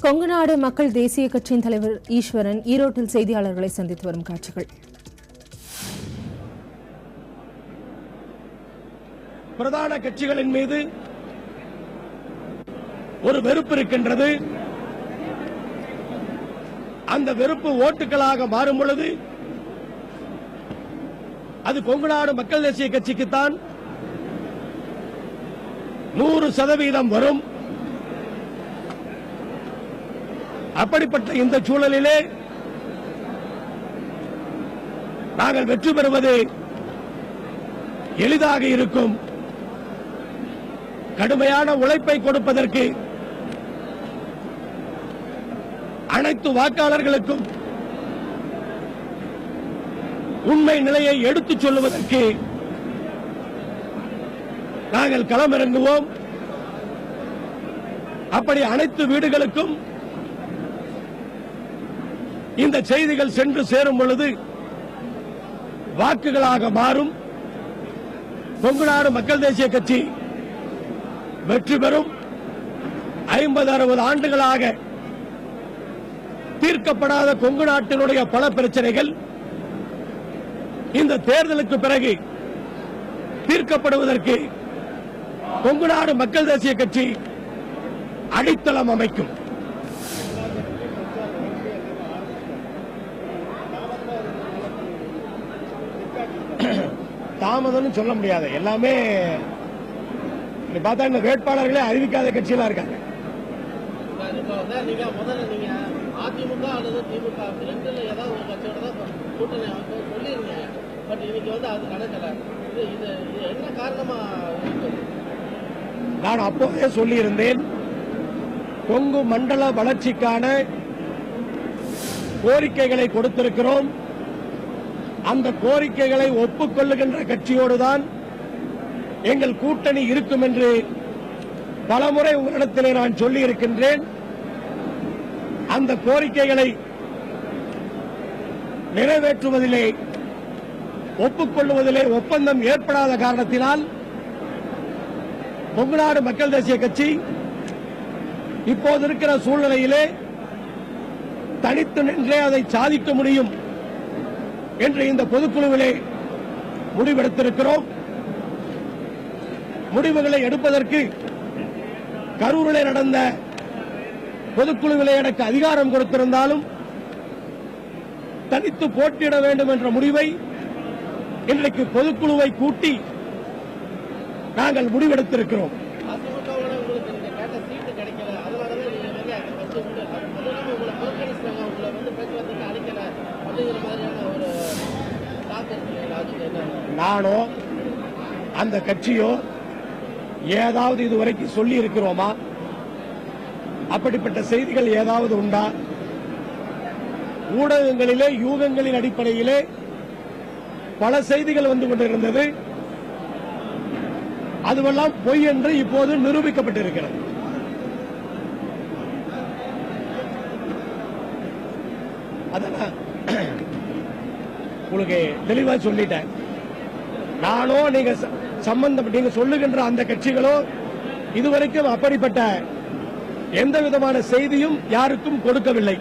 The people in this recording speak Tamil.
கொங்குநாடு மக்கள் தேசிய கட்சியின் தலைவர் ஈஸ்வரன் ஈரோட்டில் செய்தியாளர்களை சந்தித்து வரும் காட்சிகள். பிரதான கட்சிகளின் மீது ஒரு வெறுப்பு இருக்கின்றது. அந்த வெறுப்பு ஓட்டுகளாக மாறும் பொழுது அது கொங்குநாடு மக்கள் தேசிய கட்சிக்குத்தான் 100% வரும். அப்படிப்பட்ட இந்த சூழலிலே நாங்கள் வெற்றி பெறுவது எளிதாக இருக்கும். கடுமையான உழைப்பை கொடுப்பதற்கு அனைத்து வாக்காளர்களுக்கும் உண்மை நிலையை எடுத்துச் சொல்லுவதற்கு நாங்கள் களமிறங்குவோம். அப்படி அனைத்து வீடுகளுக்கும் இந்த செய்திகள் சென்று சேரும் பொழுது வாக்குகளாக மாறும். கொங்குநாடு மக்கள் தேசிய கட்சி வெற்றி பெறும். 50-60 ஆண்டுகளாக தீர்க்கப்படாத கொங்கு நாட்டினுடைய பல பிரச்சனைகள் இந்த தேர்தலுக்கு பிறகு தீர்க்கப்படுவதற்கு கொங்குநாடு மக்கள் தேசிய கட்சி அடித்தளம் அமைக்கும். தாமதம் சொல்ல முடியாது. எல்லாமே பார்த்தா இந்த வேட்பாளர்களே அறிவிக்காத கட்சியெல்லாம் இருக்காங்க. அதிமுக அல்லது திமுக ரெண்டுல ஏதாவது ஒரு கட்சியோட தான் கூட்டணி சொல்லிருங்க. பட் இன்னைக்கு அது நடக்கல. இது என்ன காரணமா? நான் அப்போதே சொல்லியிருந்தேன், கொங்கு மண்டல வளர்ச்சிக்கான கோரிக்கைகளை கொடுத்திருக்கிறோம். அந்த கோரிக்கைகளை ஒப்புக்கொள்ளுகின்ற கட்சியோடுதான் எங்கள் கூட்டணி இருக்கும் என்று பலமுறை உங்களிடத்திலே நான் சொல்லியிருக்கின்றேன். அந்த கோரிக்கைகளை நிறைவேற்றுவதிலே ஒப்புக்கொள்வதிலே ஒப்பந்தம் ஏற்படாத காரணத்தினால் கொங்குநாடு மக்கள் தேசிய கட்சி இப்போது இருக்கிற சூழ்நிலையிலே தனித்து நின்றே அதை சாதிக்க முடியும் என்று இந்த பொதுக்குழுவிலே முடிவெடுத்திருக்கிறோம். முடிவுகளை எடுப்பதற்கு கரூரிலே நடந்த பொதுக்குழுவிலே எனக்கு அதிகாரம் கொடுத்திருந்தாலும் தனித்து போட்டியிட வேண்டும் என்ற முடிவை இன்றைக்கு பொதுக்குழுவை கூட்டி நாங்கள் முடிவெடுத்திருக்கிறோம். நானோ அந்த கட்சியோ ஏதாவது இதுவரைக்கும் சொல்லி இருக்கிறோமா? அப்படிப்பட்ட செய்திகள் ஏதாவது உண்டா? ஊடகங்களிலே யூகங்களின் அடிப்படையிலே பல செய்திகள் வந்து கொண்டிருந்தது. அதுவெல்லாம் பொய் என்று இப்போது நிரூபிக்கப்பட்டிருக்கிறது. அதெல்லாம் உங்களுக்கு தெளிவா சொல்லிட்டேன். நானோ நீங்க நீங்க சொல்லுகின்ற அந்த கட்சிகளோ இதுவரைக்கும் அப்படிப்பட்ட எந்த விதமான செய்தியும் யாருக்கும் கொடுக்கவில்லை.